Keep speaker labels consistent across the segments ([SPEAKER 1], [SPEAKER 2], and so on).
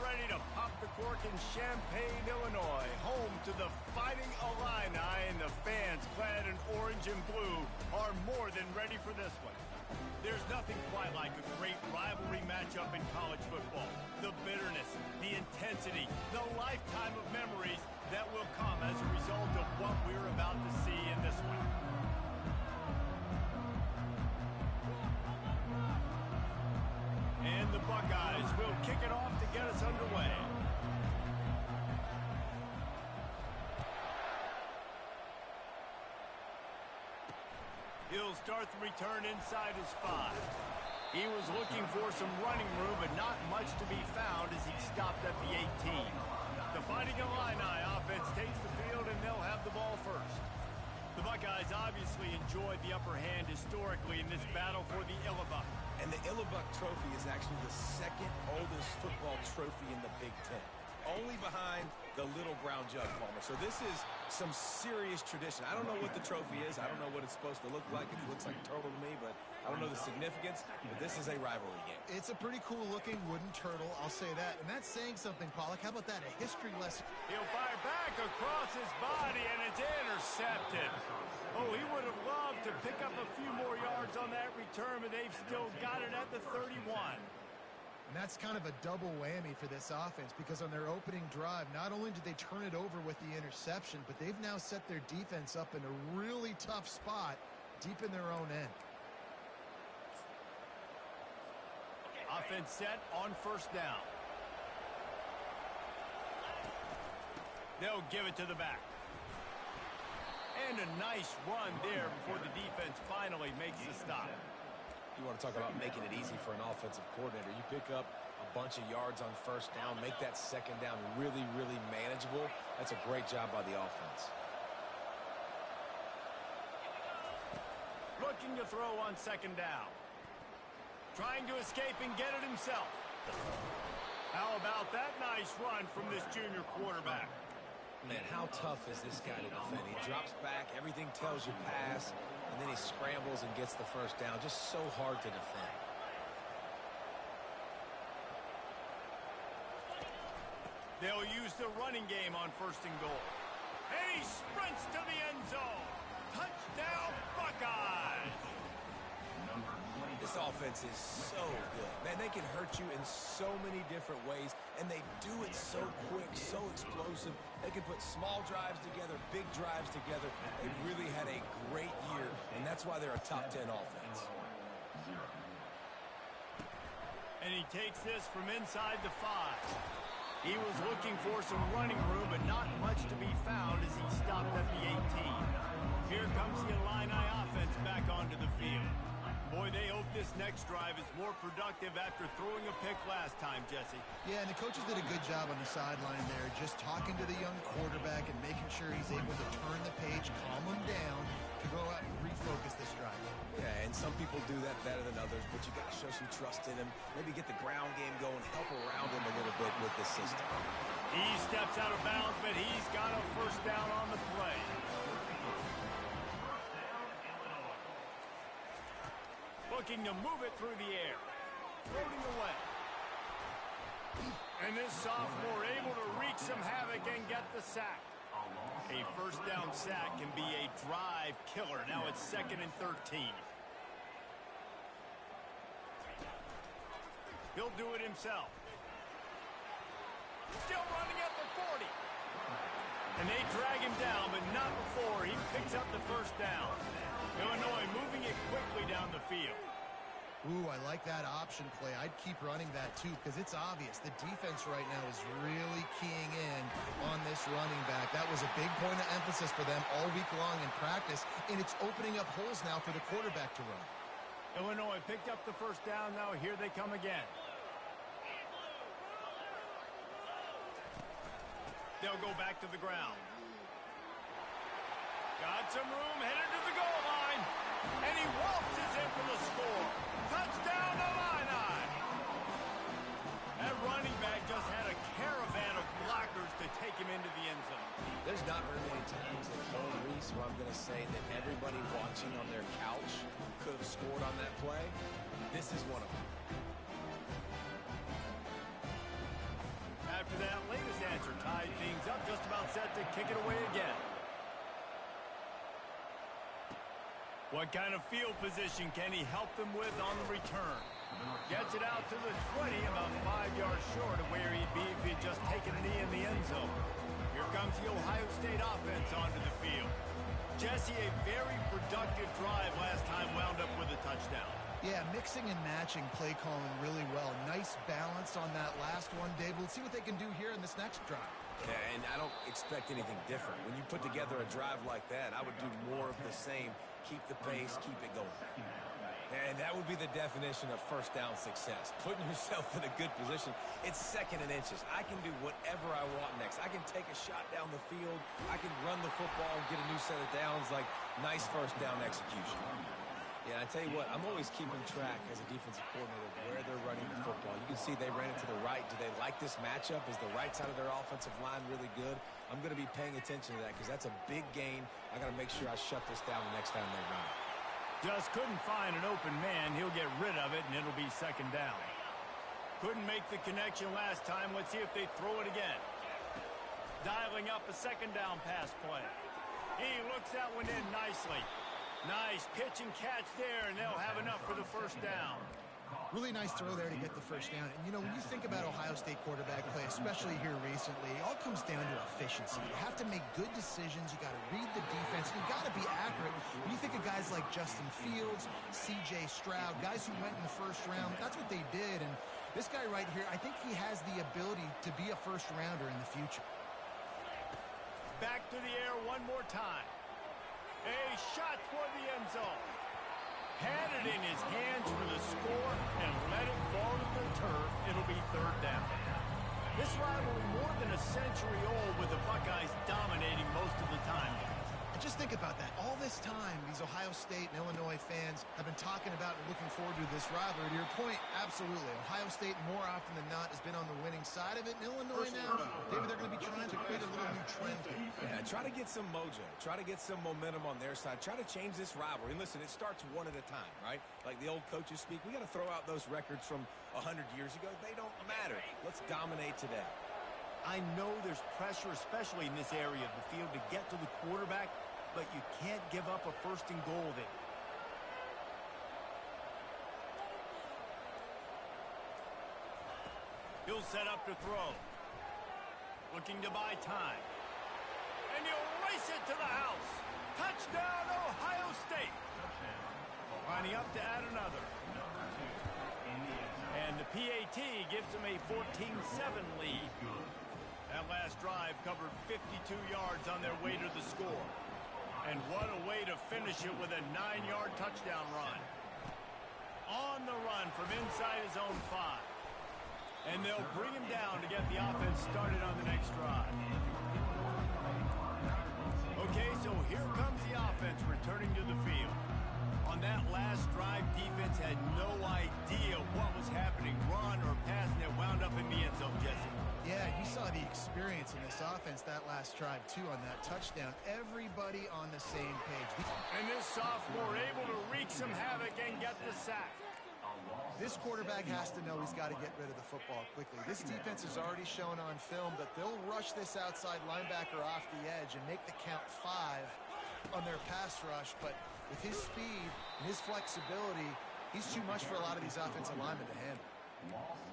[SPEAKER 1] ready to pop the cork in Champaign, Illinois, home to the Fighting Illini, and the fans clad in orange and blue are more than ready for this one. There's nothing quite like a great rivalry matchup in college football. The bitterness, the intensity, the lifetime of memories that will come as a result of what we're about to see in this one. And the Buckeyes will kick it off to get us underway. He'll start the return inside his 5. He was looking for some running room, but not much to be found as he stopped at the 18. The Fighting Illini offense takes the field, and they'll have the ball first. The Buckeyes obviously enjoyed the upper hand historically in this battle for the Illibuck.
[SPEAKER 2] And the Illibuck Trophy is actually the second oldest football trophy in the Big Ten. Only behind the Little Brown Jug, Palmer. So this is some serious tradition. I don't know what the trophy is. I don't know what it's supposed to look like. It looks like a turtle to me, but I don't know the significance. But this is a rivalry game.
[SPEAKER 3] It's a pretty cool-looking wooden turtle, I'll say that. And that's saying something, Pollock. How about that? A history lesson.
[SPEAKER 1] He'll fire back across his body, and it's intercepted. Oh, he would have loved to pick up a few more yards on that return, but they've still got it at the 31.
[SPEAKER 3] And that's kind of a double whammy for this offense, because on their opening drive, not only did they turn it over with the interception, but they've now set their defense up in a really tough spot deep in their own end.
[SPEAKER 1] Offense set on first down. They'll give it to the back. And a nice run there before the defense finally makes the stop.
[SPEAKER 2] You want to talk about making it easy for an offensive coordinator. You pick up a bunch of yards on first down, make that second down really, really manageable. That's a great job by the offense.
[SPEAKER 1] Looking to throw on second down. Trying to escape and get it himself. How about that nice run from this junior quarterback?
[SPEAKER 2] Man, how tough is this guy to defend? He drops back, everything tells you pass, and then he scrambles and gets the first down. Just so hard to defend.
[SPEAKER 1] They'll use the running game on first and goal. And he sprints to the end zone. Touchdown, Buckeyes!
[SPEAKER 2] This offense is so good. Man, they can hurt you in so many different ways, and they do it so quick, so explosive. They can put small drives together, big drives together. They really had a great year, and that's why they're a top 10 offense.
[SPEAKER 1] And he takes this from inside the 5. He was looking for some running room, but not much to be found as he stopped at the 18. Here comes the Illini offense back onto the field. Boy, they hope this next drive is more productive after throwing a pick last time, Jesse.
[SPEAKER 3] Yeah, and the coaches did a good job on the sideline there, just talking to the young quarterback and making sure he's able to turn the page, calm him down, to go out and refocus this drive.
[SPEAKER 2] Yeah, and some people do that better than others, but you got to show some trust in him. Maybe get the ground game going, help around him a little bit with this system.
[SPEAKER 1] He steps out of bounds, but he's got a first down on the play. Looking to move it through the air. Floating away. And this sophomore able to wreak some havoc and get the sack. A first down sack can be a drive killer. Now it's 2nd and 13. He'll do it himself. Still running at the 40. And they drag him down, but not before he picks up the first down. Illinois moving it quickly down the field.
[SPEAKER 3] Ooh, I like that option play. I'd keep running that too, because it's obvious the defense right now is really keying in on this running back. That was a big point of emphasis for them all week long in practice, and it's opening up holes now for the quarterback to run.
[SPEAKER 1] Illinois picked up the first down. Now here they come again. They'll go back to the ground. Got some room, headed to the goal line. And he waltzes in for the score. Touchdown, Illini! That running back just had a caravan of blockers to take him into the end zone.
[SPEAKER 2] There's not very many times at home, Reese, where I'm going to say that everybody watching on their couch could have scored on that play. This is one of them.
[SPEAKER 1] set to kick it away again. What kind of field position can he help them with on the return? Gets it out to the 20, about 5 yards short of where he'd be if he'd just taken a knee in the end zone. Here comes the Ohio State offense onto the field. Jesse, a very productive drive last time wound up with a touchdown.
[SPEAKER 3] Yeah, mixing and matching play calling really well. Nice balance on that last one, David. Let's see what they can do here in this next drive.
[SPEAKER 2] Yeah, and I don't expect anything different. When you put together a drive like that, I would do more of the same. Keep the pace, keep it going. And that would be the definition of first down success. Putting yourself in a good position. It's second and inches. I can do whatever I want next. I can take a shot down the field. I can run the football and get a new set of downs. Like, nice first down execution. Yeah, I tell you what, I'm always keeping track as a defensive coordinator of where they're running the football. You can see they ran it to the right. Do they like this matchup? Is the right side of their offensive line really good? I'm going to be paying attention to that because that's a big gain. I got to make sure I shut this down the next time they run it.
[SPEAKER 1] Just couldn't find an open man. He'll get rid of it, and it'll be second down. Couldn't make the connection last time. Let's see if they throw it again. Dialing up a second down pass play. He looks that one in nicely. Nice pitch and catch there, and they'll have enough for the first down.
[SPEAKER 3] Really nice throw there to get the first down. And, you know, when you think about Ohio State quarterback play, especially here recently, it all comes down to efficiency. You have to make good decisions. You got to read the defense. You got to be accurate. When you think of guys like Justin Fields, C.J. Stroud, guys who went in the first round, that's what they did. And this guy right here, I think he has the ability to be a first-rounder in the future.
[SPEAKER 1] Back to the air one more time. A shot toward the end zone. Had it in his hands for the score and let it fall to the turf. It'll be third down. This rivalry more than a century old with the Buckeyes dominating most of the time.
[SPEAKER 3] And just think about that. All this time, these Ohio State and Illinois fans have been talking about and looking forward to this rivalry. To your point, absolutely. Ohio State, more often than not, has been on the winning side of it. And Illinois now, David, they're going to be trying to create a little new trend here.
[SPEAKER 2] Yeah, try to get some mojo. Try to get some momentum on their side. Try to change this rivalry. And listen, it starts one at a time, right? Like the old coaches speak, we got to throw out those records from 100 years ago. They don't matter. Let's dominate today.
[SPEAKER 1] I know there's pressure, especially in this area of the field, to get to the quarterback, but you can't give up a first and goal there. He'll set up to throw. Looking to buy time. And he'll race it to the house. Touchdown, Ohio State. Lining up to add another. And the PAT gives him a 14-7 lead. That last drive covered 52 yards on their way to the score. And what a way to finish it with a 9-yard touchdown run. On the run from inside his own 5. And they'll bring him down to get the offense started on the next drive. Okay, so here comes the offense returning to the field. On that last drive, defense had no idea what was happening. Run or pass, and it wound up in the end zone, Jesse.
[SPEAKER 3] Yeah, you saw the experience in this offense that last drive, too, on that touchdown. Everybody on the same page.
[SPEAKER 1] And this sophomore able to wreak some havoc and get the sack.
[SPEAKER 3] This quarterback has to know he's got to get rid of the football quickly. This defense has already shown on film that they'll rush this outside linebacker off the edge and make the count 5 on their pass rush. But with his speed and his flexibility, he's too much for a lot of these offensive linemen to handle.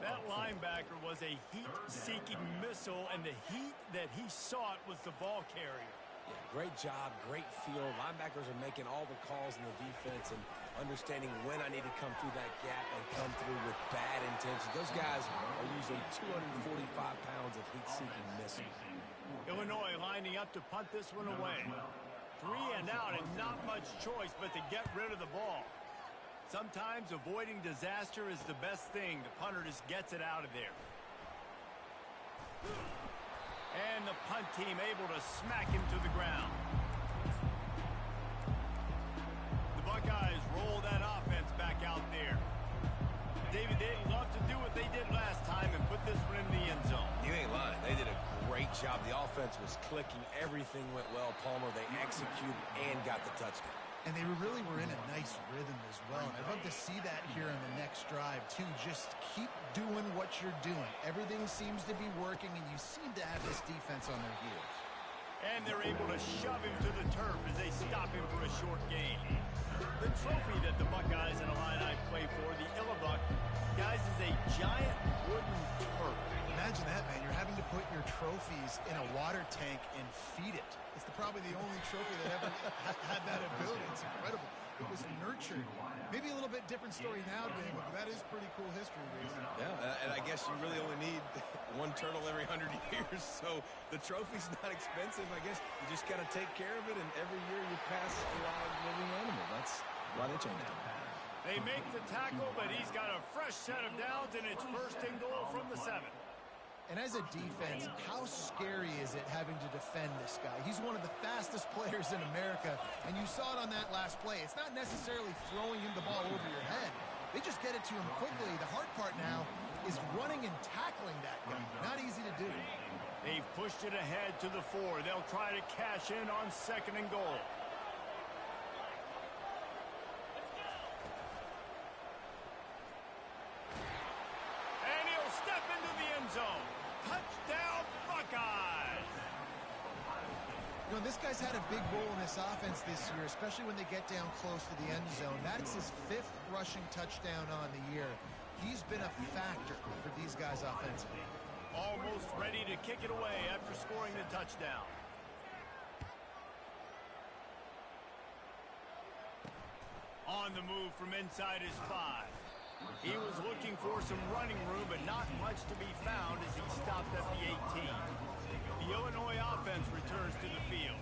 [SPEAKER 1] That linebacker was a heat-seeking missile, and the heat that he sought was the ball carrier.
[SPEAKER 2] Yeah, great job, great feel. Linebackers are making all the calls in the defense and understanding when I need to come through that gap and come through with bad intentions. Those guys are usually 245 pounds of heat-seeking missiles.
[SPEAKER 1] Illinois lining up to punt this one away. 3 and out and not much choice but to get rid of the ball. Sometimes avoiding disaster is the best thing. The punter just gets it out of there. And the punt team able to smack him to the ground. The Buckeyes roll that offense back out there. David, they'd love to do what they did last time and put this one in the end zone.
[SPEAKER 2] You ain't lying. They did a great job. The offense was clicking. Everything went well, Palmer. They executed and got the touchdown.
[SPEAKER 3] And they really were in a nice rhythm as well. And I'd love to see that here in the next drive, too. Just keep doing what you're doing. Everything seems to be working, and you seem to have this defense on their heels.
[SPEAKER 1] And they're able to shove him to the turf as they stop him for a short gain. The trophy that the Buckeyes and Illini play for, the Illabuck, guys, is a giant wooden turf.
[SPEAKER 3] Imagine that, man. You're having to put your trophies in a water tank and feed it. It's probably the only trophy that ever had that ability. It's incredible. It was nurtured. Maybe a little bit different story now, Dave, but that is pretty cool history, Reason.
[SPEAKER 2] Yeah, and I guess you really only need one turtle every 100 years, so the trophy's not expensive. I guess you just got to take care of it, and every year you pass a live living animal. That's why they changed it.
[SPEAKER 1] They make the tackle, but he's got a fresh set of downs, and it's first and goal from the 7.
[SPEAKER 3] And as a defense, how scary is it having to defend this guy? He's one of the fastest players in America, and you saw it on that last play. It's not necessarily throwing him the ball over your head. They just get it to him quickly. The hard part now is running and tackling that guy. Not easy to do.
[SPEAKER 1] They've pushed it ahead to the 4. They'll try to cash in on 2nd and goal. And he'll step into the end zone. Touchdown, Buckeyes!
[SPEAKER 3] You know, this guy's had a big role in this offense this year, especially when they get down close to the end zone. That's his 5th rushing touchdown on the year. He's been a factor for these guys offensively.
[SPEAKER 1] Almost ready to kick it away after scoring the touchdown. On the move from inside his 5. He was looking for some running room, but not much to be found as he stopped at the 18. The Illinois offense returns to the field.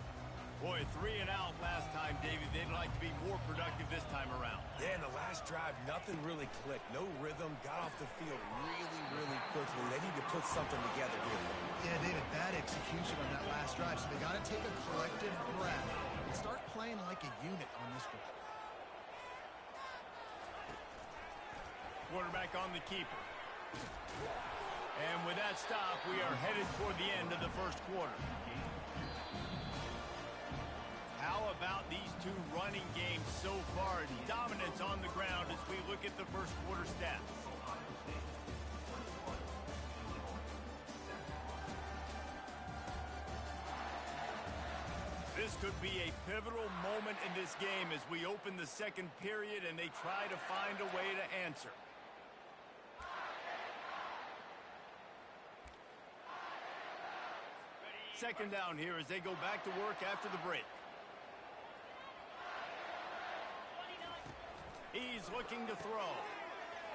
[SPEAKER 1] Boy, 3 and out last time, David. They'd like to be more productive this time around.
[SPEAKER 2] Yeah, in the last drive, nothing really clicked. No rhythm. Got off the field really quickly. They need to put something together here.
[SPEAKER 3] Yeah, David, bad execution on that last drive, so they got to take a collective breath and start playing like a unit on this one.
[SPEAKER 1] Quarterback on the keeper. And with that stop, we are headed toward the end of the first quarter. How about these two running games so far? Dominance on the ground as we look at the first quarter stats. This could be a pivotal moment in this game as we open the second period and they try to find a way to answer. Second down here as they go back to work after the break. He's looking to throw.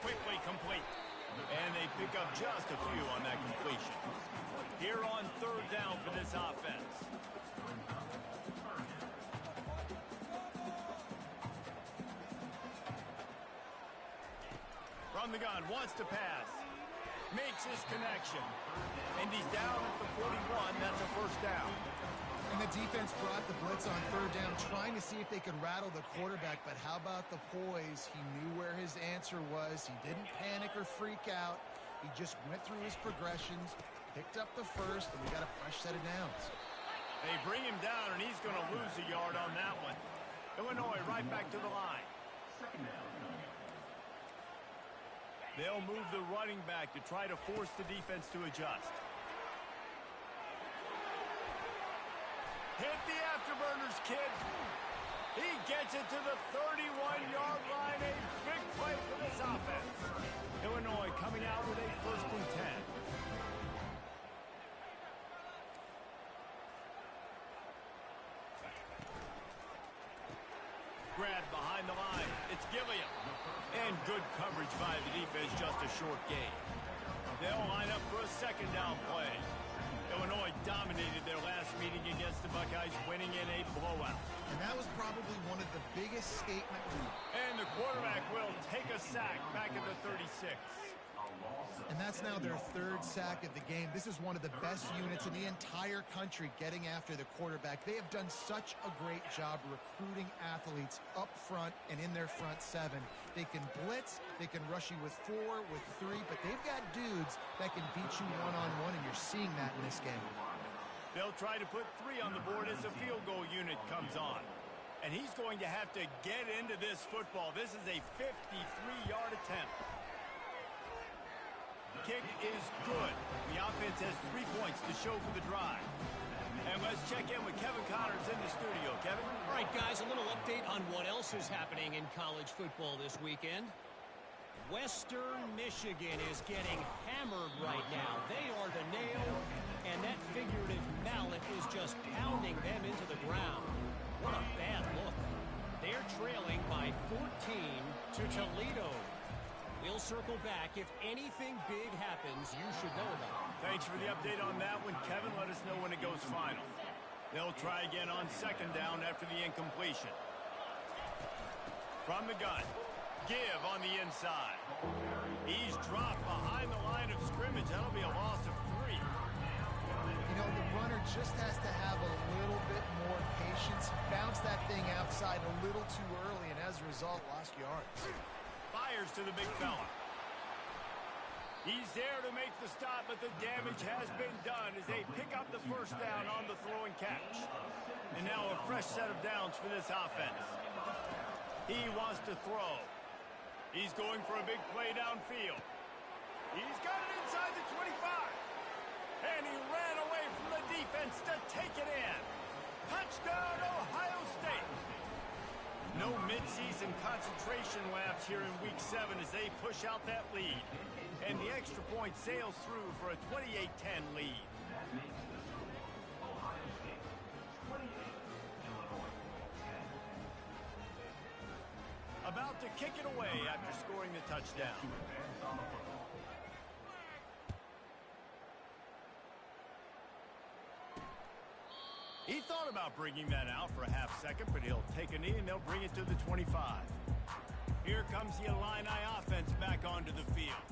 [SPEAKER 1] Quickly complete. And they pick up just a few on that completion. Here on 3rd down for this offense. From the gun, wants to pass. Makes his connection. And he's down at the 41. That's a first down.
[SPEAKER 3] And the defense brought the blitz on 3rd down, trying to see if they could rattle the quarterback. But how about the poise? He knew where his answer was. He didn't panic or freak out. He just went through his progressions, picked up the first, and we got a fresh set of downs.
[SPEAKER 1] They bring him down, and he's going to lose a yard on that one. Illinois right back to the line. They'll move the running back to try to force the defense to adjust. Hit the afterburners, kid. He gets it to the 31-yard line. A big play for this offense. Illinois coming out with a 1st and 10. Grab behind the line. It's Gilliam. And good coverage by the defense, just a short gain. They'll line up for a 2nd down play. Illinois dominated their last meeting against the Buckeyes, winning in a blowout.
[SPEAKER 3] And that was probably one of the biggest statement moves.
[SPEAKER 1] And the quarterback will take a sack back at the 36.
[SPEAKER 3] And that's now their 3rd sack of the game. This is one of the best units in the entire country getting after the quarterback. They have done such a great job recruiting athletes up front and in their front 7. They can blitz, they can rush you with 4, with 3, but they've got dudes that can beat you one-on-one, and you're seeing that in this game.
[SPEAKER 1] They'll try to put 3 on the board as the field goal unit comes on. And he's going to have to get into this football. This is a 53-yard attempt. Kick is good. The offense has 3 points to show for the drive. And let's check check in with Kevin Connors in the studio. Kevin?
[SPEAKER 4] All right, guys, a little update on what else is happening in college football this weekend. Western Michigan is getting hammered right now. They are the nail, and that figurative mallet is just pounding them into the ground. What a bad look. They're trailing by 14 to Toledo. We'll circle back. If anything big happens, you should know about it.
[SPEAKER 1] Thanks for the update on that one, Kevin. Let us know when it goes final. They'll try again on second down after the incompletion. From the gun. Give on the inside. He's dropped behind the line of scrimmage. That'll be a loss of 3.
[SPEAKER 3] You know, the runner just has to have a little bit more patience. Bounce that thing outside a little too early, and as a result, lost yards.
[SPEAKER 1] Fires to the big fella. He's there to make the stop, but the damage has been done as they pick up the first down on the throw and catch. And now a fresh set of downs for this offense. He wants to throw. He's going for a big play downfield. He's got it inside the 25. And he ran away from the defense to take it in. Touchdown, Ohio State. No midseason concentration lapse here in Week 7 as they push out that lead. And the extra point sails through for a 28-10 lead. About to kick it away after scoring the touchdown. He thought about bringing that out for a half second, but he'll take a knee and they'll bring it to the 25. Here comes the Illini offense back onto the field.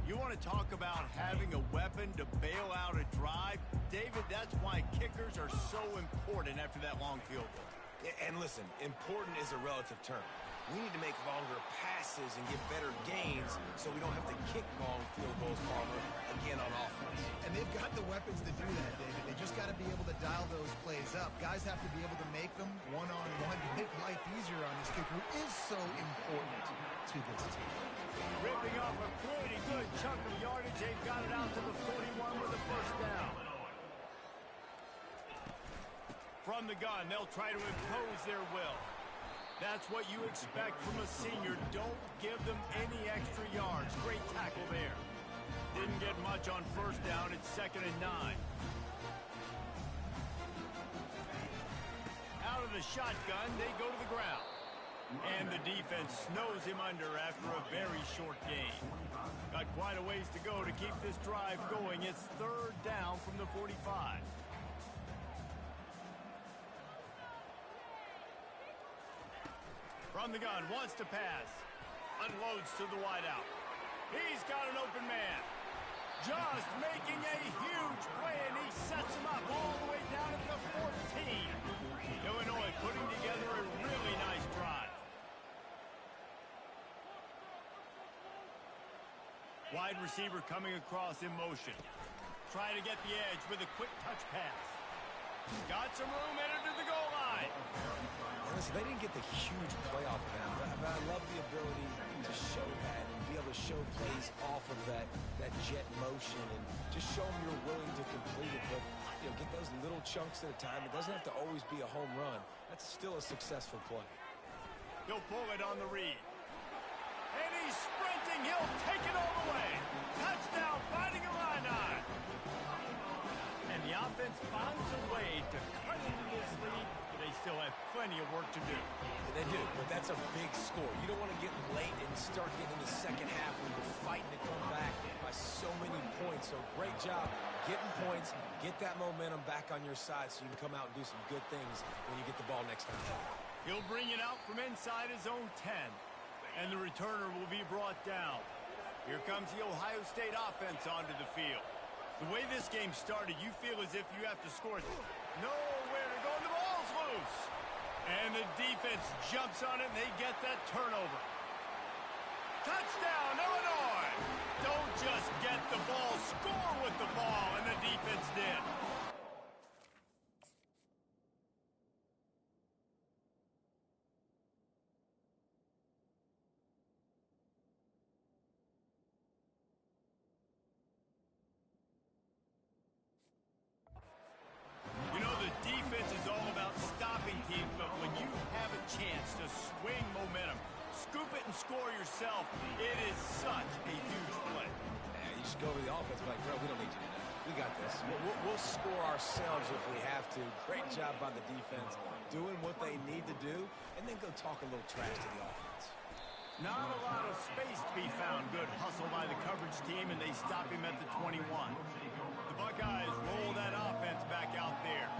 [SPEAKER 1] You want to talk about having a weapon to bail out a drive? David, that's why kickers are so important after that long field goal.
[SPEAKER 2] And listen, important is a relative term. We need to make longer passes and get better gains so we don't have to kick long field goals, Palmer, again on offense.
[SPEAKER 3] And they've got the weapons to do that, David. They just got to be able to dial those plays up. Guys have to be able to make them one-on-one to make life easier on this kicker, who is so important to this team.
[SPEAKER 1] Ripping off a pretty good chunk of yardage. They've got it out to the 41 with a first down. From the gun, they'll try to impose their will. That's what you expect from a senior. Don't give them any extra yards. Great tackle there. Didn't get much on first down. It's 2nd and 9. Out of the shotgun, they go to the ground. And the defense snows him under after a very short gain. Got quite a ways to go to keep this drive going. It's 3rd down from the 45. From the gun, wants to pass. Unloads to the wideout. He's got an open man. Just making a huge play, and he sets him up all the way down at the 14. Illinois putting together a really nice drive. Wide receiver coming across in motion. Trying to get the edge with a quick touch pass. Got some room, headed to the goal line.
[SPEAKER 2] Listen, they didn't get the huge play off of that, but I love the ability to show that and be able to show plays off of that jet motion and just show them you're willing to complete it. But, you know, get those little chunks at a time. It doesn't have to always be a home run. That's still a successful play.
[SPEAKER 1] He'll pull it on the read. And he's sprinting. He'll take it all the way. Touchdown, Fighting Illini. And the offense finds a way to cut into this lead. They still have plenty of work to do.
[SPEAKER 2] They do, but that's a big score. You don't want to get late and start getting in the second half when you're fighting to come back by so many points. So great job getting points, get that momentum back on your side so you can come out and do some good things when you get the ball next time.
[SPEAKER 1] He'll bring it out from inside his own 10, and the returner will be brought down. Here comes the Ohio State offense onto the field. The way this game started, you feel as if you have to score. Nowhere to go, and the ball's loose. And the defense jumps on it, and they get that turnover. Touchdown, Illinois! Don't just get the ball, score with the ball, and the defense did. and score yourself. It is such a huge play.
[SPEAKER 2] Yeah, you just go to the offense like, bro, we don't need you to do that. We got this. We'll score ourselves if we have to. Great job by the defense doing what they need to do, and then go talk a little trash to the offense.
[SPEAKER 1] Not a lot of space to be found. Good hustle by the coverage team, and they stop him at the 21. The Buckeyes roll that offense back out there.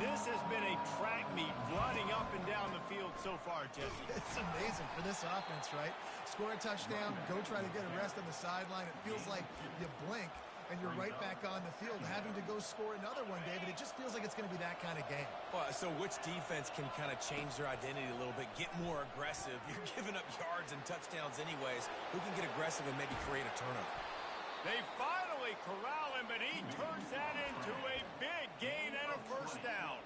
[SPEAKER 1] This has been a track meet running up and down the field so far, Jesse.
[SPEAKER 3] It's amazing for this offense, right? Score a touchdown, go try to get a rest on the sideline. It feels like you blink, and you're right back on the field having to go score another one, David. It just feels like it's going to be that kind of game.
[SPEAKER 2] Well, so which defense can kind of change their identity a little bit, get more aggressive? You're giving up yards and touchdowns anyways. Who can get aggressive and maybe create a turnover?
[SPEAKER 1] They finally corral him, but he turns that into a big gain and a first down.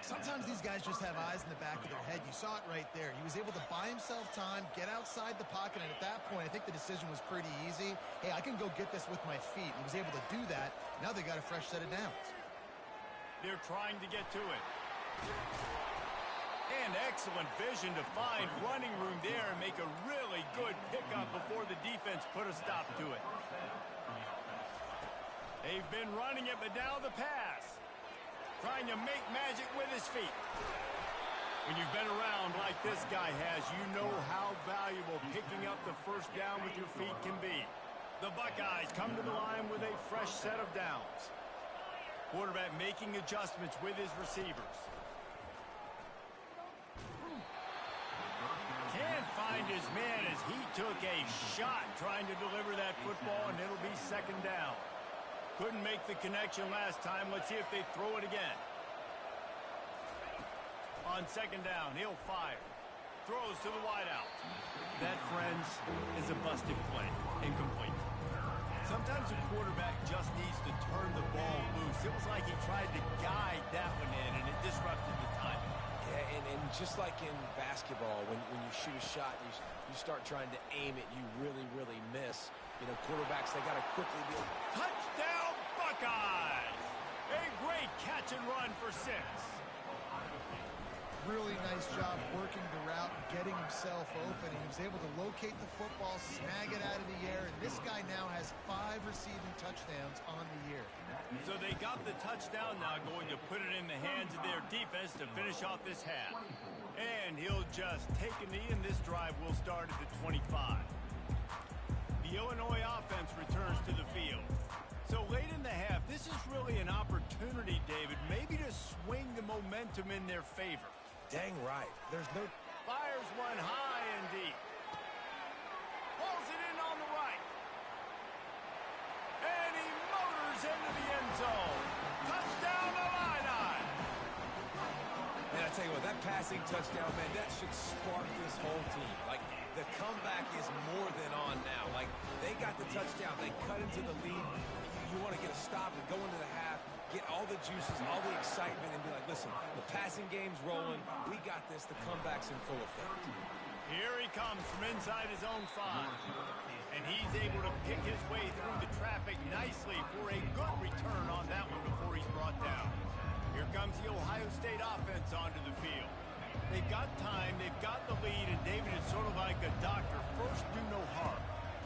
[SPEAKER 3] Sometimes these guys just have eyes in the back of their head. You saw it right there. He was able to buy himself time, get outside the pocket, and at that point, I think the decision was pretty easy. Hey, I can go get this with my feet. He was able to do that. Now they got a fresh set of downs.
[SPEAKER 1] They're trying to get to it. And excellent vision to find running room there and make a really good pickup before the defense put a stop to it. They've been running it, but now the pass. Trying to make magic with his feet. When you've been around like this guy has, you know how valuable picking up the first down with your feet can be. The Buckeyes come to the line with a fresh set of downs. Quarterback making adjustments with his receivers. Can't find his man as he took a shot trying to deliver that football, and it'll be second down. Couldn't make the connection last time. Let's see if they throw it again. On second down, he'll fire. Throws to the wideout. That, friends, is a busted play. Incomplete. Sometimes a quarterback just needs to turn the ball loose. It was like he tried to guide that one in, and it disrupted the timing.
[SPEAKER 2] Yeah, and just like in basketball, when you shoot a shot, you start trying to aim it, you really miss. You know, quarterbacks, they got to quickly be able to...
[SPEAKER 1] Touchdown, Buckeyes! A great catch and run for 6.
[SPEAKER 3] Really nice job working the route, getting himself open. He was able to locate the football, snag it out of the air, and this guy now has 5 receiving touchdowns on the year.
[SPEAKER 1] So they got the touchdown, now going to put it in the hands of their defense to finish off this half. And he'll just take a knee, and this drive will start at the 25. The Illinois offense returns to the field. So late in the half, this is really an opportunity, David, maybe to swing the momentum in their favor.
[SPEAKER 2] Dang right. There's no...
[SPEAKER 1] Fires one high and deep. Pulls it in on the right. And he motors into the end zone. Touchdown Illini.
[SPEAKER 2] Man, I tell you what, that passing touchdown, man, that should spark this whole team. Like, the comeback is more than on now. Like, they got the touchdown. They cut into the lead. You want to get a stop and go into the half, get all the juices, all the excitement, and be like, listen, the passing game's rolling. We got this. The comeback's in full effect.
[SPEAKER 1] Here he comes from inside his own 5. And he's able to pick his way through the traffic nicely for a good return on that one before he's brought down. Here comes the Ohio State offense onto the field. They've got time, they've got the lead, and David is sort of like a doctor. First, do no harm.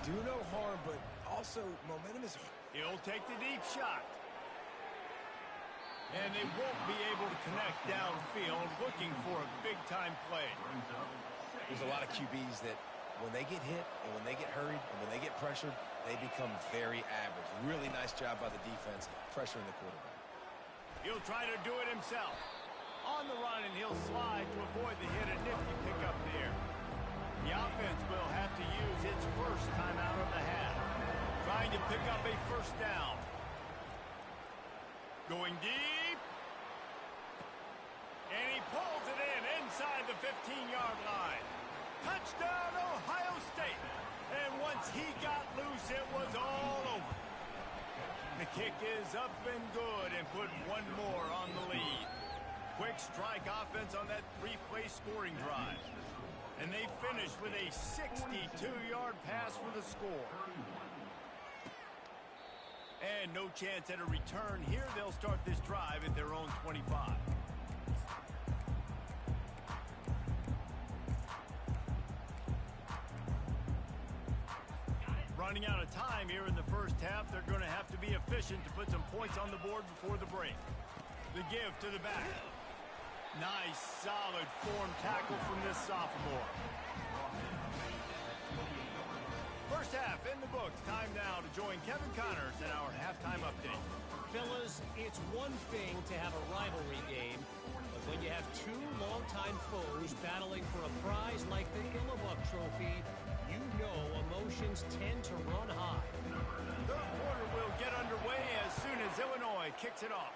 [SPEAKER 2] Do no harm, but also momentum is...
[SPEAKER 1] He'll take the deep shot. And they won't be able to connect downfield, looking for a big-time play.
[SPEAKER 2] There's a lot of QBs that when they get hit and when they get hurried and when they get pressured, they become very average. Really nice job by the defense, pressuring the quarterback.
[SPEAKER 1] He'll try to do it himself. On the run, and he'll slide to avoid the hit. A nifty pickup there. The offense will have to use its first timeout of the half. Trying to pick up a first down. Going deep. And he pulls it in inside the 15-yard line. Touchdown, Ohio State. And once he got loose, it was all over. The kick is up and good, and put one more on the lead. Quick strike offense on that 3-play scoring drive. And they finish with a 62-yard pass for the score. And no chance at a return here. They'll start this drive at their own 25. running out of time here in the first half. They're going to have to be efficient to put some points on the board before the break. The give to the back. Nice, solid form tackle from this sophomore. First half in the books. Time now to join Kevin Connors in our halftime update.
[SPEAKER 4] Fellas, it's one thing to have a rivalry game, but when you have two longtime foes battling for a prize like the Illibuck Trophy, you know emotions tend to run high.
[SPEAKER 1] Third quarter will get underway as soon as Illinois kicks it off.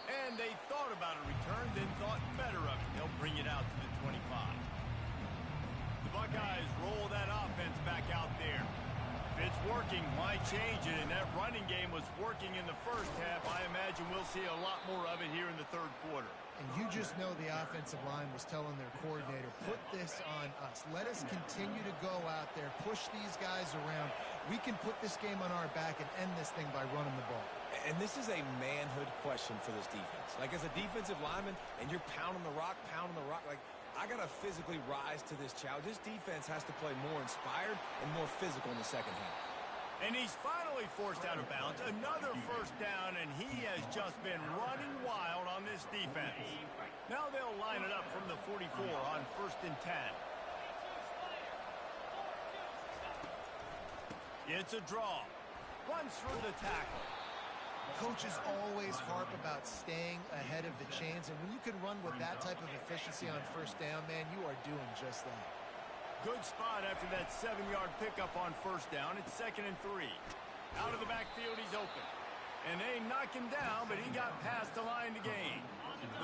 [SPEAKER 1] And they thought about a return, then thought better of it. They'll bring it out to the 25. The Buckeyes roll that offense back out there. If it's working, why change it? And that running game was working in the first half. I imagine we'll see a lot more of it here in the third quarter.
[SPEAKER 3] And you just know the offensive line was telling their coordinator, put this on us. Let us continue to go out there, push these guys around. We can put this game on our back and end this thing by running the ball.
[SPEAKER 2] And this is a manhood question for this defense. Like, as a defensive lineman, and you're pounding the rock, like, I got to physically rise to this challenge. This defense has to play more inspired and more physical in the second half.
[SPEAKER 1] And he's finally forced out of bounds. Another first down, and he has just been running wild on this defense. Now they'll line it up from the 44 on 1st and 10. It's a draw. Runs through the tackle.
[SPEAKER 3] Coaches always harp about staying ahead of the chains, and when you can run with that type of efficiency on first down, man, you are doing just that.
[SPEAKER 1] Good spot after that 7-yard pickup on first down. It's 2nd and 3. Out of the backfield, he's open. And they knock him down, but he got past the line to gain.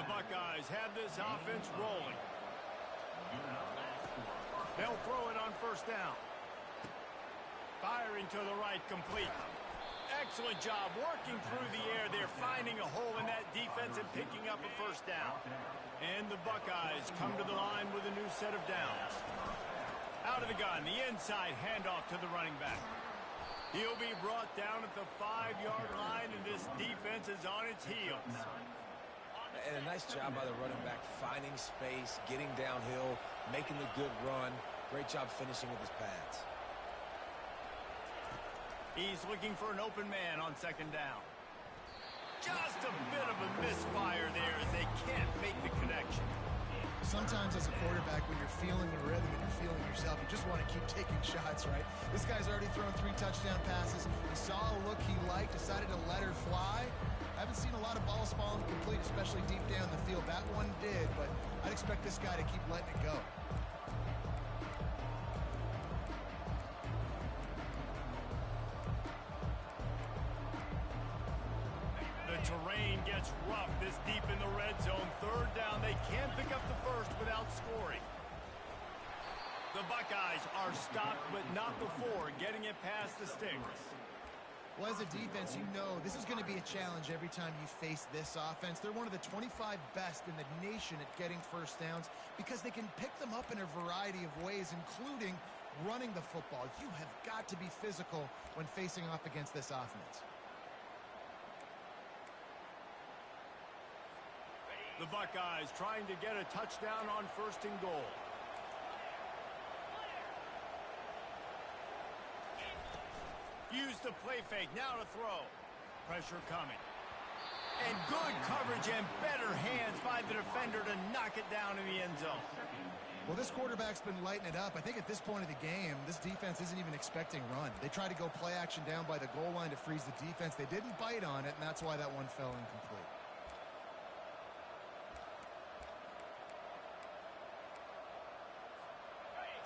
[SPEAKER 1] The Buckeyes have this offense rolling. They'll throw it on first down. Firing to the right, complete. Excellent job working through the air. They're finding a hole in that defense and picking up a first down. And the Buckeyes come to the line with a new set of downs. Out of the gun, the inside handoff to the running back. He'll be brought down at the 5-yard line, and this defense is on its heels.
[SPEAKER 2] And a nice job by the running back, finding space, getting downhill, making the good run. Great job finishing with his pads.
[SPEAKER 1] He's looking for an open man on 2nd down. Just a bit of a misfire there as they can't make the connection.
[SPEAKER 3] Sometimes as a quarterback, when you're feeling the rhythm and you're feeling yourself, you just want to keep taking shots, right? This guy's already thrown 3 touchdown passes. He saw a look he liked, decided to let her fly. I haven't seen a lot of balls falling complete, especially deep down the field. That one did, but I'd expect this guy to keep letting it go.
[SPEAKER 1] Terrain gets rough this deep in the red zone. 3rd down, they can pick up the first without scoring. The Buckeyes are stopped, but not before getting it past the sticks.
[SPEAKER 3] Well, as a defense, you know this is going to be a challenge every time you face this offense. They're one of the 25 best in the nation at getting first downs because they can pick them up in a variety of ways, including running the football. You have got to be physical when facing off against this offense.
[SPEAKER 1] The Buckeyes trying to get a touchdown on 1st and goal. Use the play fake, now to throw. Pressure coming. And good coverage and better hands by the defender to knock it down in the end zone.
[SPEAKER 3] Well, this quarterback's been lighting it up. I think at this point of the game, this defense isn't even expecting run. They tried to go play action down by the goal line to freeze the defense. They didn't bite on it, and that's why that one fell incomplete.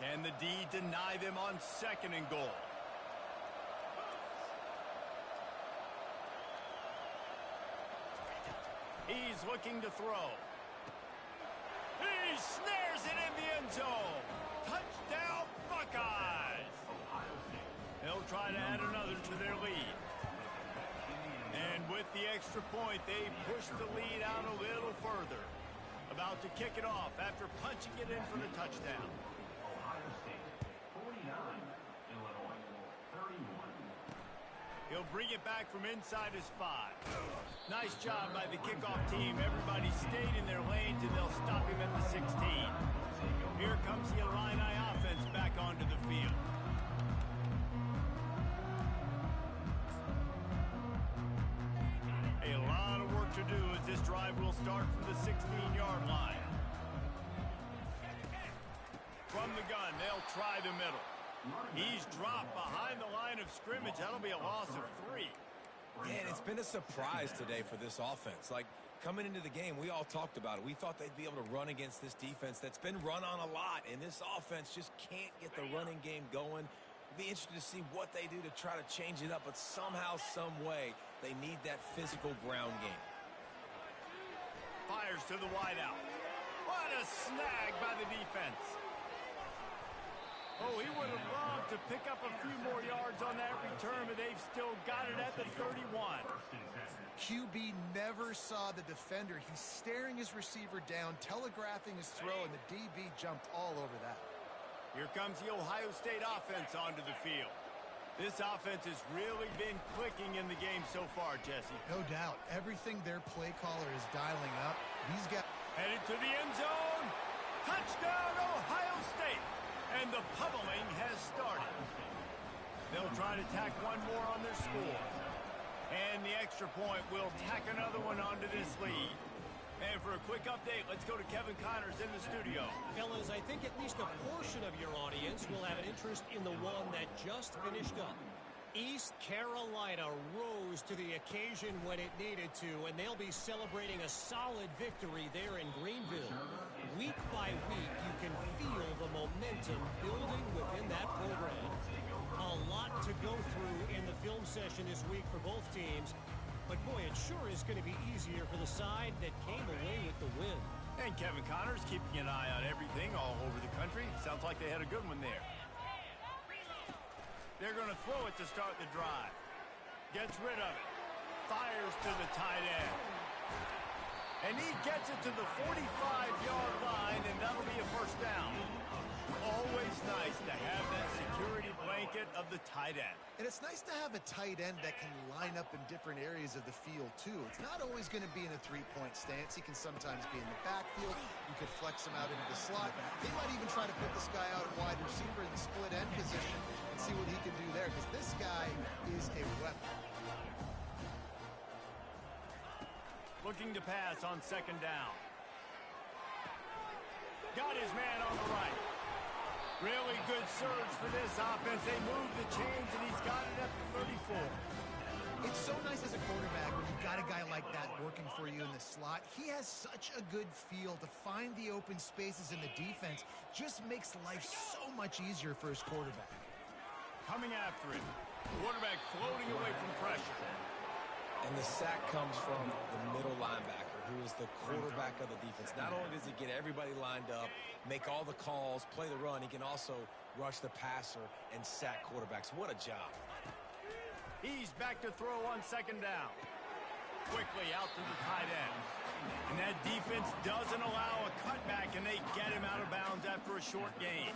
[SPEAKER 1] Can the D deny them on 2nd and goal? He's looking to throw. He snares it in the end zone. Touchdown, Buckeyes. They'll try to add another to their lead. And with the extra point, they push the lead out a little further. About to kick it off after punching it in for the touchdown. He'll bring it back from inside his 5. Nice job by the kickoff team. Everybody stayed in their lanes, and they'll stop him at the 16. Here comes the Illini offense back onto the field. A lot of work to do as this drive will start from the 16-yard line. From the gun, they'll try the middle. He's dropped behind the line of scrimmage. That'll be a loss of 3.
[SPEAKER 2] Yeah, and it's been a surprise today for this offense. Like, coming into the game, we all talked about it. We thought they'd be able to run against this defense that's been run on a lot, and this offense just can't get the running game going. Be interested to see what they do to try to change it up, but somehow, some way, they need that physical ground game.
[SPEAKER 1] Fires to the wideout. What a snag by the defense. Oh, he would have loved to pick up a few more yards on that return, but they've still got it at the 31.
[SPEAKER 3] QB never saw the defender. He's staring his receiver down, telegraphing his throw, and the DB jumped all over that.
[SPEAKER 1] Here comes the Ohio State offense onto the field. This offense has really been clicking in the game so far, Jesse.
[SPEAKER 3] No doubt. Everything their play caller is dialing up. He's got...
[SPEAKER 1] Headed to the end zone. Touchdown, Ohio State. And the pummeling has started. They'll try to tack one more on their score. And the extra point will tack another one onto this lead. And for a quick update, let's go to Kevin Connors in the studio.
[SPEAKER 4] Fellas, I think at least a portion of your audience will have an interest in the one that just finished up. East Carolina rose to the occasion when it needed to, and they'll be celebrating a solid victory there in Greenville. Week by week, you can feel the momentum building within that program. A lot to go through in the film session this week for both teams, but boy, it sure is going to be easier for the side that came away with the win.
[SPEAKER 1] And Kevin Connors keeping an eye on everything all over the country. Sounds like they had a good one there. They're going to throw it to start the drive. Gets rid of it. Fires to the tight end. And he gets it to the 45-yard line, and that'll be a first down. Always nice to have that security blanket of the tight end.
[SPEAKER 3] And it's nice to have a tight end that can line up in different areas of the field, too. It's not always going to be in a three-point stance. He can sometimes be in the backfield. You could flex him out into the slot. They might even try to put this guy out at wide receiver in the split end position and see what he can do there, because this guy is a weapon.
[SPEAKER 1] Looking to pass on second down. Got his man on the right. Really good surge for this offense. They move the chains, and he's got it at the 34.
[SPEAKER 3] It's so nice as a quarterback when you've got a guy like that working for you in the slot. He has such a good feel to find the open spaces in the defense. Just makes life so much easier for his quarterback.
[SPEAKER 1] Coming after him. Quarterback floating away from pressure.
[SPEAKER 2] And the sack comes from the middle linebacker, who is the quarterback of the defense. Not only does he get everybody lined up, make all the calls, play the run, he can also rush the passer and sack quarterbacks. What a job.
[SPEAKER 1] He's back to throw on second down. Quickly out to the tight end. And that defense doesn't allow a cutback, and they get him out of bounds after a short gain.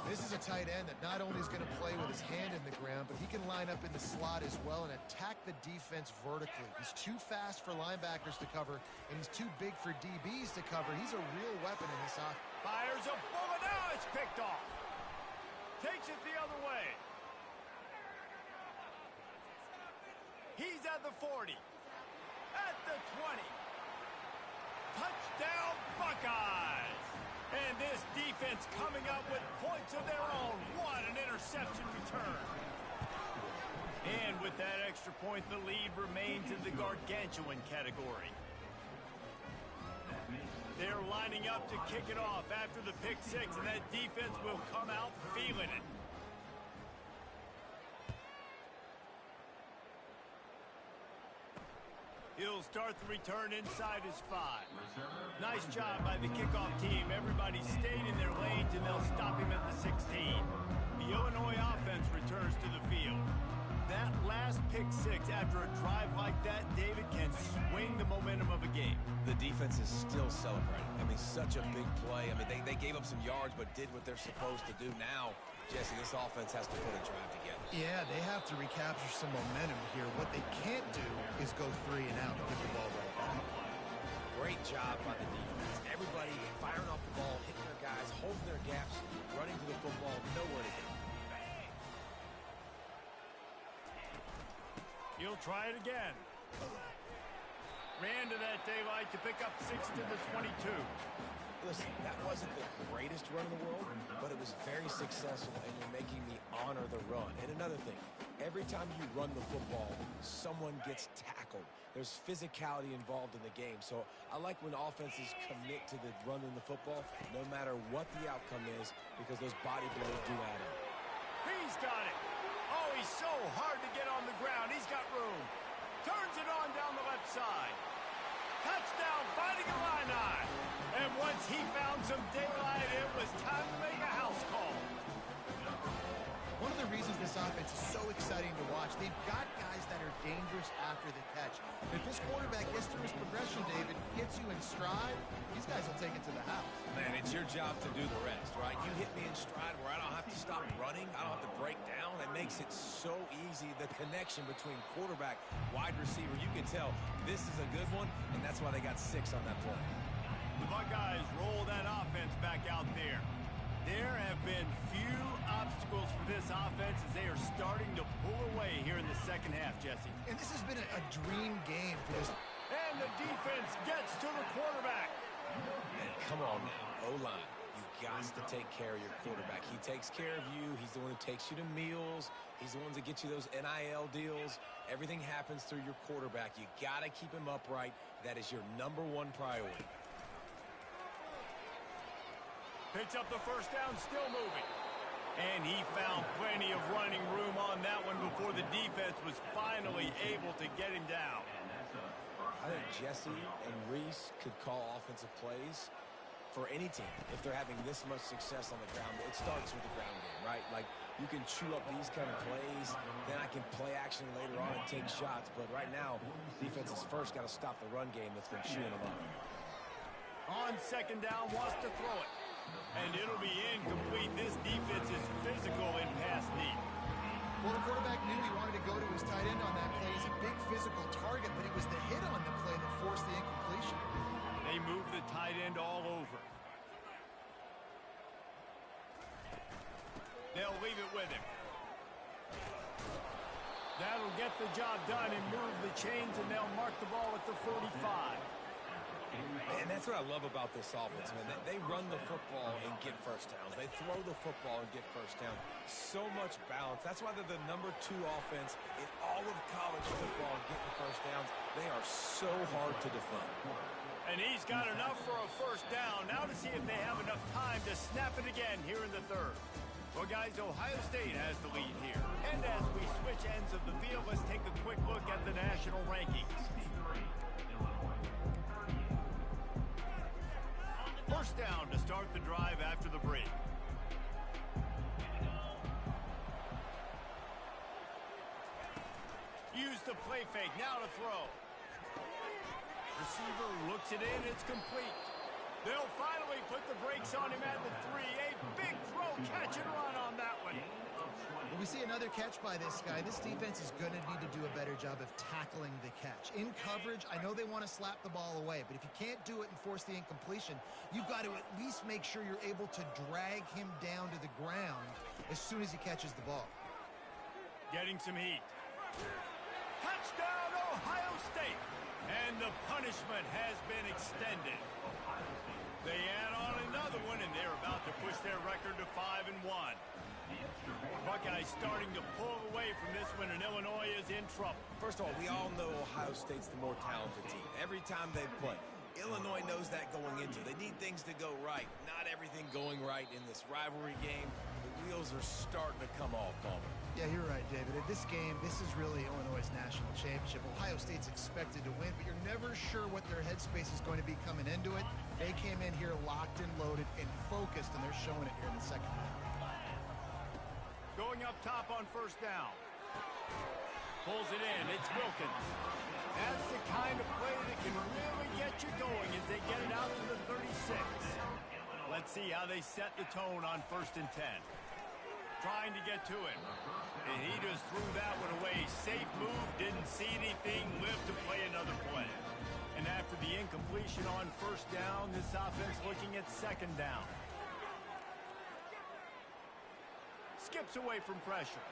[SPEAKER 3] This is a tight end that not only is going to play with his hand in the ground, but he can line up in the slot as well and attack the defense vertically. He's too fast for linebackers to cover, and he's too big for DBs to cover. He's a real weapon in this offense.
[SPEAKER 1] Fires a bullet. Now it's picked off. Takes it the other way. He's at the 40. At the 20. Touchdown, Buckeyes! And this defense coming up with points of their own. What an interception return. And with that extra point, the lead remains in the gargantuan category. They're lining up to kick it off after the pick six, and that defense will come out feeling it. He'll start the return inside his 5. Nice job by the kickoff team. Everybody stayed in their lanes, and they'll stop him at the 16. The Illinois offense returns to the field. That last pick six after a drive like that, David, can swing the momentum of a game.
[SPEAKER 2] The defense is still celebrating. I mean, such a big play. I mean, they gave up some yards but did what they're supposed to do. Now, Jesse, this offense has to put a drive together.
[SPEAKER 3] Yeah, they have to recapture some momentum here. What they can't do is go 3 and out.
[SPEAKER 2] job by the defense. Everybody firing off the ball, hitting their guys, holding their gaps, running to the football, nowhere to hit.
[SPEAKER 1] He'll try it again. Ran to that daylight to pick up 6 to the 22.
[SPEAKER 2] Listen, that wasn't the greatest run in the world, but it was very successful, and you're making me honor the run. And another thing, every time you run the football, someone gets tackled. There's physicality involved in the game. So I like when offenses commit to the run in the football, no matter what the outcome is, because those body blows do add up.
[SPEAKER 1] He's got it. Oh, he's so hard to get on the ground. He's got room. Turns it on down the left side. Touchdown, Fighting Illini. And once he found some daylight, it was time to make a house call.
[SPEAKER 3] One of the reasons this offense is so exciting to watch, they've got guys that are dangerous after the catch. If this quarterback gets through his progression, David, gets you in stride, these guys will take it to the house.
[SPEAKER 2] Man, it's your job to do the rest, right? You hit me in stride where I don't have to stop running. I don't have to break down. It makes it so easy. The connection between quarterback, wide receiver, you can tell this is a good one, and that's why they got 6 on that play.
[SPEAKER 1] The Buckeyes roll that offense back out there. There have been few obstacles for this offense as they are starting to pull away here in the second half, Jesse.
[SPEAKER 3] And this has been a dream game for this.
[SPEAKER 1] And the defense gets to the quarterback.
[SPEAKER 2] Man, come on now, O-line. You got to take care of your quarterback. He takes care of you. He's the one who takes you to meals. He's the one that gets you those NIL deals. Everything happens through your quarterback. You got to keep him upright. That is your #1 priority.
[SPEAKER 1] Picks up the first down, still moving. And he found plenty of running room on that one before the defense was finally able to get him down.
[SPEAKER 2] I think Jesse and Reese could call offensive plays for any team if they're having this much success on the ground. It starts with the ground game, right? Like, you can chew up these kind of plays, then I can play action later on and take shots. But right now, defense has first got to stop the run game that's been chewing them up.
[SPEAKER 1] On second down, wants to throw it. And it'll be incomplete. This defense is physical in pass deep.
[SPEAKER 3] Well, the quarterback knew he wanted to go to his tight end on that play. He's a big physical target, but it was the hit on the play that forced the incompletion.
[SPEAKER 1] They move the tight end all over. They'll leave it with him. That'll get the job done and move the chains, and they'll mark the ball at the 45.
[SPEAKER 2] And that's what I love about this offense, man. They run the football and get first downs. They throw the football and get first down. So much balance. That's why they're the #2 offense in all of college football and getting first downs. They are so hard to defend.
[SPEAKER 1] And he's got enough for a first down. Now to see if they have enough time to snap it again here in the third. Well, guys, Ohio State has the lead here. And as we switch ends of the field, let's take a quick look at the national rankings. First down to start the drive after the break. Use the play fake, now to throw. Receiver looks it in, it's complete. They'll finally put the brakes on him at the 3. A big throw, catch and run on that one.
[SPEAKER 3] When we see another catch by this guy, this defense is going to need to do a better job of tackling the catch. In coverage, I know they want to slap the ball away, but if you can't do it and force the incompletion, you've got to at least make sure you're able to drag him down to the ground as soon as he catches the ball.
[SPEAKER 1] Getting some heat. Touchdown, Ohio State! And the punishment has been extended. They add on another one, and they're about to push their record to 5-1. Buckeyes starting to pull away from this one, and Illinois is in trouble.
[SPEAKER 2] First of all, we all know Ohio State's the more talented team. Every time they play, Illinois knows that going into. They need things to go right. Not everything going right in this rivalry game. The wheels are starting to come off, Palmer.
[SPEAKER 3] Yeah, you're right, David. In this game, this is really Illinois' national championship. Ohio State's expected to win, but you're never sure what their headspace is going to be coming into it. They came in here locked and loaded and focused, and they're showing it here in the second half.
[SPEAKER 1] Going up top on first down. Pulls it in. It's Wilkins. That's the kind of play that can really get you going as they get it out to the 36. Let's see how they set the tone on 1st and 10. Trying to get to him. And he just threw that one away. Safe move. Didn't see anything. Lived to play another play. And after the incompletion on first down. This offense looking at second down. Skips away from pressure.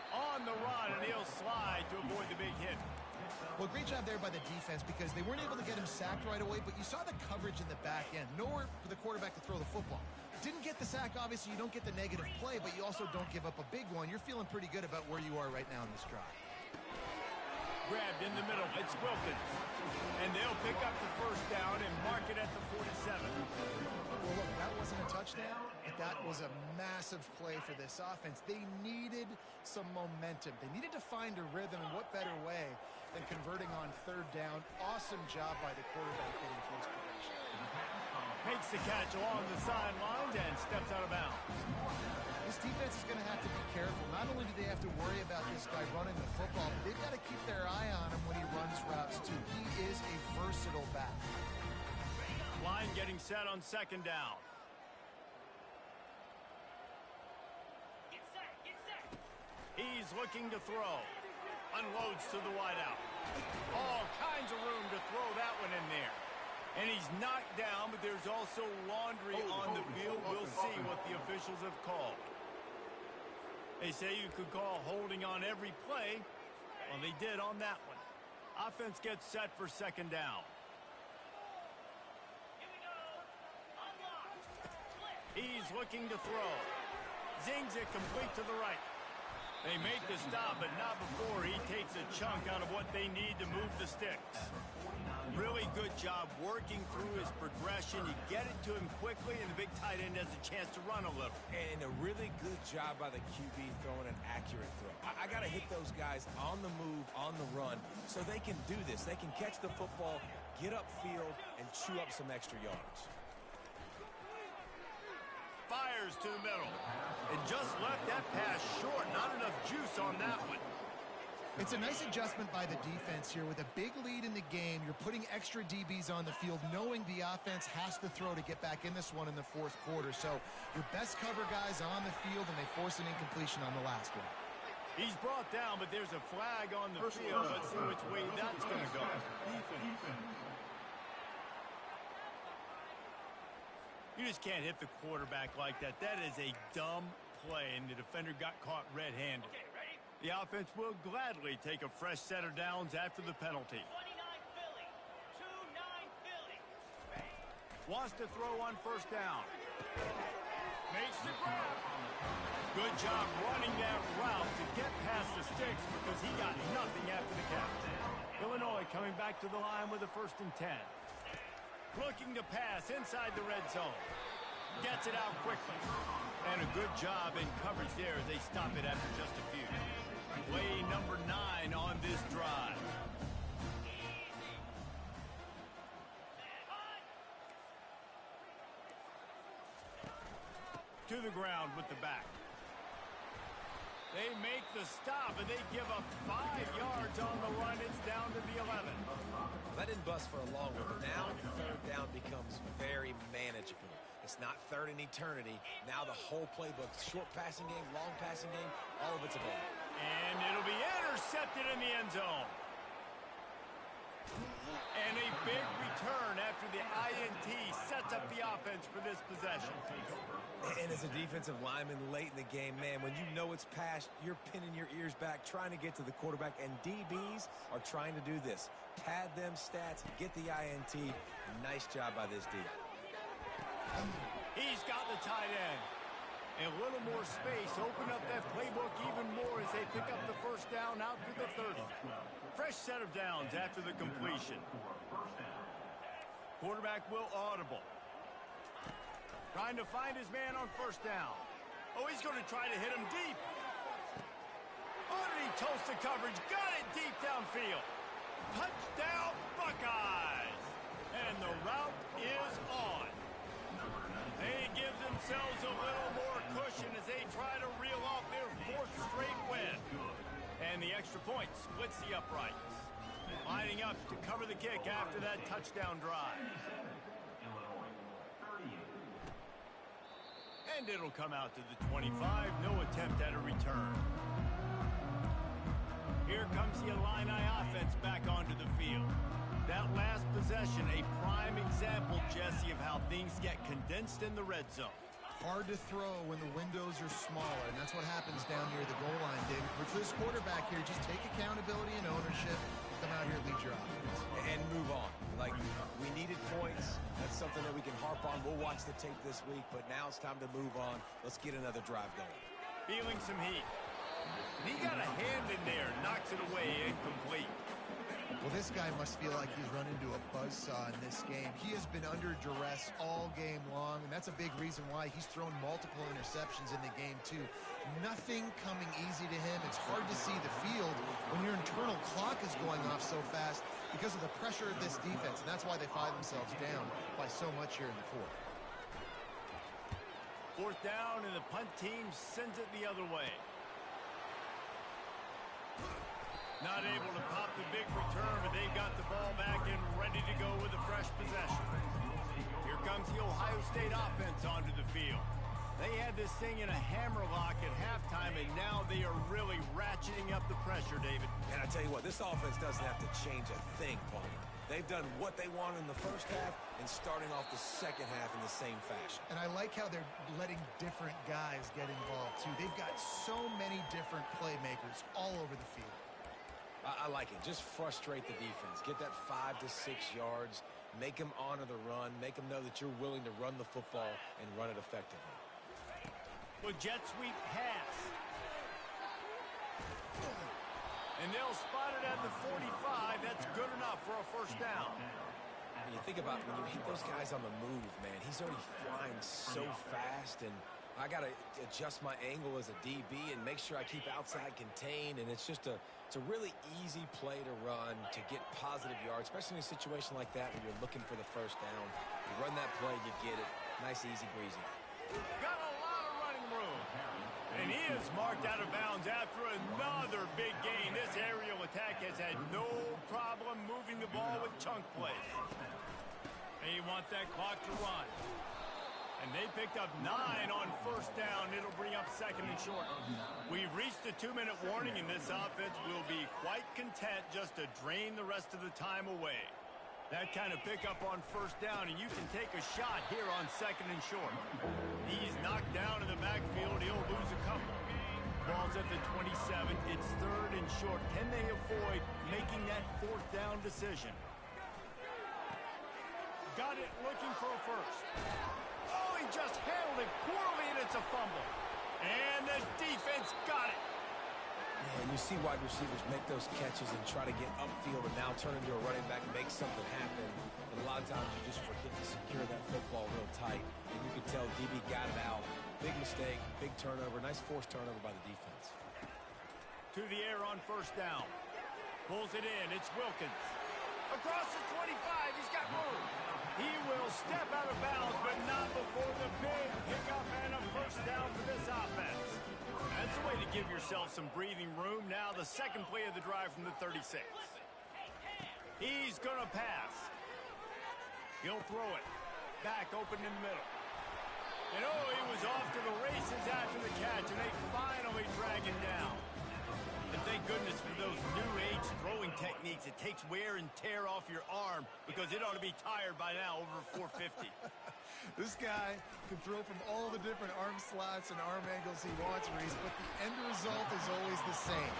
[SPEAKER 1] On the run, and he'll slide to avoid the big hit.
[SPEAKER 3] Well, great job there by the defense because they weren't able to get him sacked right away, but you saw the coverage in the back end. Nowhere for the quarterback to throw the football. Didn't get the sack, obviously. You don't get the negative play, but you also don't give up a big one. You're feeling pretty good about where you are right now in this drive.
[SPEAKER 1] Grabbed in the middle. It's Wilkins. And they'll pick up the first down and mark it at the 47.
[SPEAKER 3] Well, look, that wasn't a touchdown, but that was a massive play for this offense. They needed some momentum. They needed to find a rhythm, and what better way than converting on third down. Awesome job by the quarterback getting close progression.
[SPEAKER 1] Makes the catch along the sidelines and steps out of bounds.
[SPEAKER 3] This defense is going to have to be careful. Not only do they have to worry about this guy running the football, but they've got to keep their eye on him when he runs routes, too. He is a versatile back.
[SPEAKER 1] Line getting set on second down. He's looking to throw. Unloads to the wideout. All kinds of room to throw that one in there. And he's knocked down, but there's also laundry on the field. We'll see what the officials have called. They say you could call holding on every play. Well, they did on that one. Offense gets set for second down. He's looking to throw. Zings it complete to the right. They make the stop, but not before he takes a chunk out of what they need to move the sticks. Really good job working through his progression. You get it to him quickly, and the big tight end has a chance to run a little.
[SPEAKER 2] And a really good job by the QB throwing an accurate throw. I got to hit those guys on the move, on the run, so they can do this. They can catch the football, get upfield, and chew up some extra yards.
[SPEAKER 1] Fires to the middle. And just left that pass short. Not enough juice on that one.
[SPEAKER 3] It's a nice adjustment by the defense here. With a big lead in the game, you're putting extra DBs on the field, knowing the offense has to throw to get back in this one in the fourth quarter. So your best cover guys on the field, and they force an incompletion on the last one.
[SPEAKER 1] He's brought down, but there's a flag on the field. Let's see which way that's going to go. You just can't hit the quarterback like that. That is a dumb play, and the defender got caught red-handed. The offense will gladly take a fresh set of downs after the penalty.
[SPEAKER 5] 29 Philly. 2-9 Philly.
[SPEAKER 1] Wants to throw on first down. Makes the grab. Good job running that route to get past the sticks because he got nothing after the catch. Illinois coming back to the line with a 1st and 10. Looking to pass inside the red zone. Gets it out quickly. And a good job in coverage there as they stop it after just a few. Play number 9 on this drive. To the ground with the back. They make the stop, and they give up 5 yards on the run. It's down to the 11.
[SPEAKER 2] That didn't bust for a long one. Now third down becomes very manageable. It's not third in eternity. Now the whole playbook, short passing game, long passing game, all of it's available.
[SPEAKER 1] And it'll be intercepted in the end zone. And a big return after the INT sets up the offense for this possession.
[SPEAKER 2] And as a defensive lineman late in the game, man, when you know it's passed, you're pinning your ears back, trying to get to the quarterback, and DBs are trying to do this. Pad them stats, get the INT. Nice job by this D.
[SPEAKER 1] He's got the tight end. And a little more space. Open up that playbook even more as they pick up the first down out to the 30. Fresh set of downs after the completion. Quarterback will audible. Trying to find his man on first down. Oh, he's going to try to hit him deep. Underneath toast the coverage. Got it deep downfield. Touchdown, Buckeyes. And the route is on. They give themselves a little more cushion as they try to reel off their 4th straight win. And the extra point splits the uprights. Lining up to cover the kick after that touchdown drive. And it'll come out to the 25. No attempt at a return. Here comes the Illini offense back onto the field. That last possession, a prime example, Jesse, of how things get condensed in the red zone.
[SPEAKER 3] Hard to throw when the windows are smaller, and that's what happens down near the goal line, David. But for this quarterback here, just take accountability and ownership. Come out here, lead your offense.
[SPEAKER 2] And move on. Like, we needed points. That's something that we can harp on. We'll watch the tape this week, but now it's time to move on. Let's get another drive going.
[SPEAKER 1] Feeling some heat. And he got a hand in there, knocks it away, incomplete.
[SPEAKER 3] Well, this guy must feel like he's run into a buzzsaw in this game. He has been under duress all game long, and that's a big reason why he's thrown multiple interceptions in the game, too. Nothing coming easy to him. It's hard to see the field when your internal clock is going off so fast because of the pressure of this defense, and that's why they find themselves down by so much here in the fourth.
[SPEAKER 1] Fourth down, and the punt team sends it the other way. Not able to pop the big return, but they've got the ball back and ready to go with a fresh possession. Here comes the Ohio State offense onto the field. They had this thing in a hammerlock at halftime, and now they are really ratcheting up the pressure, David.
[SPEAKER 2] And I tell you what, this offense doesn't have to change a thing, Palmer. They've done what they want in the first half and starting off the second half in the same fashion.
[SPEAKER 3] And I like how they're letting different guys get involved, too. They've got so many different playmakers all over the field.
[SPEAKER 2] I like it. Just frustrate the defense. Get that 5 to 6 yards. Make them honor the run. Make them know that you're willing to run the football and run it effectively.
[SPEAKER 1] Well, jet sweep pass. And they'll spot it at the 45. That's good enough for a first down.
[SPEAKER 2] And you think about when you hit those guys on the move, man, he's already flying so fast, and I got to adjust my angle as a DB and make sure I keep outside contained, and it's a really easy play to run to get positive yards, especially in a situation like that when you're looking for the first down. You run that play, you get it. Nice, easy breezy.
[SPEAKER 1] Got a lot of running room. And he is marked out of bounds after another big gain. This aerial attack has had no problem moving the ball with chunk plays. And you want that clock to run. And they picked up 9 on first down. It'll bring up second and short. We've reached the 2-minute warning, and this offense will be quite content just to drain the rest of the time away. That kind of pickup on first down, and you can take a shot here on second and short. He's knocked down in the backfield. He'll lose a couple. Ball's at the 27. It's third and short. Can they avoid making that fourth down decision? Got it looking for a first. Oh, he just handled it poorly, and it's a fumble. And the defense got it.
[SPEAKER 2] Yeah, and you see wide receivers make those catches and try to get upfield and now turn into a running back and make something happen. And a lot of times you just forget to secure that football real tight. And you can tell DB got it out. Big mistake, big turnover, nice forced turnover by the defense.
[SPEAKER 1] To the air on first down. Pulls it in. It's Wilkins. Across the 25. He's got room. He will step out of bounds, but not before the big pickup and a first down for this offense. That's a way to give yourself some breathing room. Now the second play of the drive from the 36. He's going to pass. He'll throw it. Back open in the middle. And oh, he was off to the races after the catch, and they finally drag him down. And thank goodness for those new age throwing techniques. It takes wear and tear off your arm because it ought to be tired by now over 450.
[SPEAKER 3] This guy can throw from all the different arm slots and arm angles he wants, Reese, but the end result is always the same.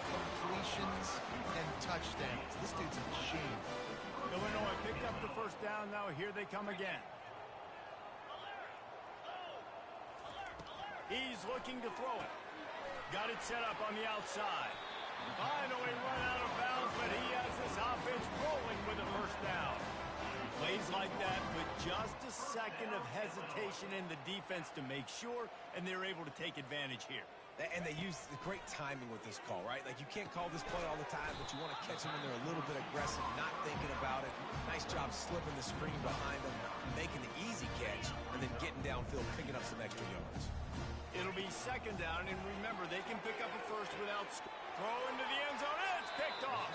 [SPEAKER 3] Completions and touchdowns. This dude's a machine.
[SPEAKER 1] Illinois picked up the first down. Now here they come again. He's looking to throw it. Got it set up on the outside. Finally run out of bounds, but he has this offense rolling with a first down. Plays like that with just a second of hesitation in the defense to make sure, and they're able to take advantage here.
[SPEAKER 2] And they use the great timing with this call, right? Like, you can't call this play all the time, but you want to catch them when they're a little bit aggressive, not thinking about it. Nice job slipping the screen behind them, making the easy catch, and then getting downfield, picking up some extra yards.
[SPEAKER 1] It'll be second down, and remember, they can pick up a first without throw into the end zone, and it's picked off.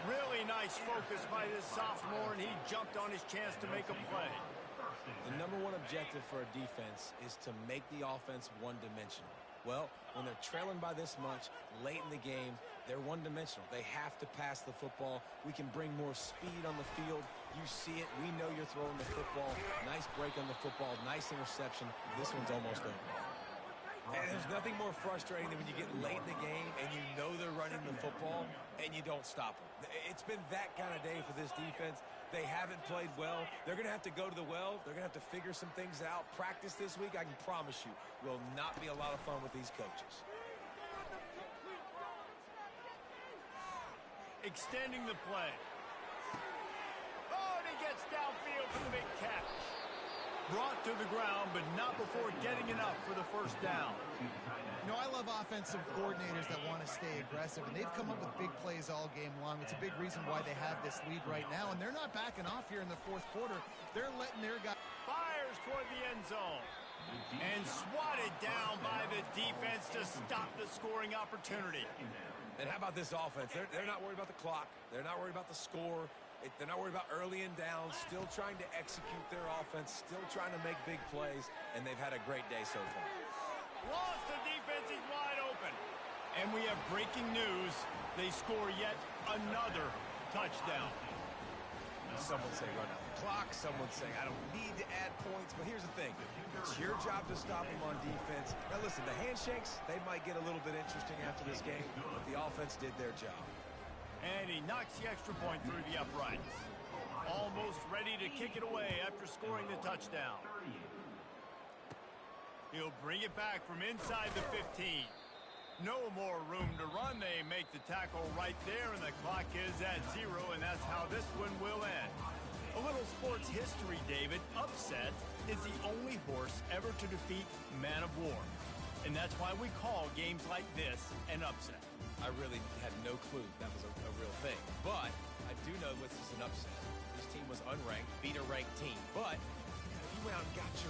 [SPEAKER 1] Really nice focus by this sophomore, and he jumped on his chance to make a play.
[SPEAKER 2] The number one objective for a defense is to make the offense one-dimensional. Well, when they're trailing by this much late in the game, They're one-dimensional. They have to pass the football. We can bring more speed on the field. You see it. We know you're throwing the football. Nice break on the football. Nice interception. This one's almost over. And there's nothing more frustrating than when you get late in the game and you know they're running the football and you don't stop them. It's been that kind of day for this defense. They haven't played well. They're going to have to go to the well. They're going to have to figure some things out. Practice this week, I can promise you, will not be a lot of fun with these coaches.
[SPEAKER 1] Extending the play. Oh, and he gets downfield for the big catch. Brought to the ground, but not before getting enough for the first down.
[SPEAKER 3] You know, I love offensive coordinators that want to stay aggressive, and they've come up with big plays all game long. It's a big reason why they have this lead right now, and they're not backing off here in the fourth quarter. They're letting their guys...
[SPEAKER 1] Fires toward the end zone. And swatted down by the defense to stop the scoring opportunity.
[SPEAKER 2] And how about this offense? They're not worried about the clock. They're not worried about the score. They're not worried about early and downs. Still trying to execute their offense. Still trying to make big plays. And they've had a great day so far.
[SPEAKER 1] Lost, the defense is wide open. And we have breaking news. They score yet another touchdown.
[SPEAKER 2] Some would say run out the clock. Some would say I don't need to add points. But here's the thing. It's your job to stop them on defense. Now listen, the handshakes, they might get a little bit interesting after this game. But the offense did their job.
[SPEAKER 1] And he knocks the extra point through the uprights. Almost ready to kick it away after scoring the touchdown. He'll bring it back from inside the 15. No more room to run. They make the tackle right there, and the clock is at 0, and that's how this one will end. A little sports history, David. Upset is the only horse ever to defeat Man of War. And that's why we call games like this an upset.
[SPEAKER 2] I really had no clue that was a real thing. But I do know this is an upset. This team was unranked, beat a ranked team. But you went out and got your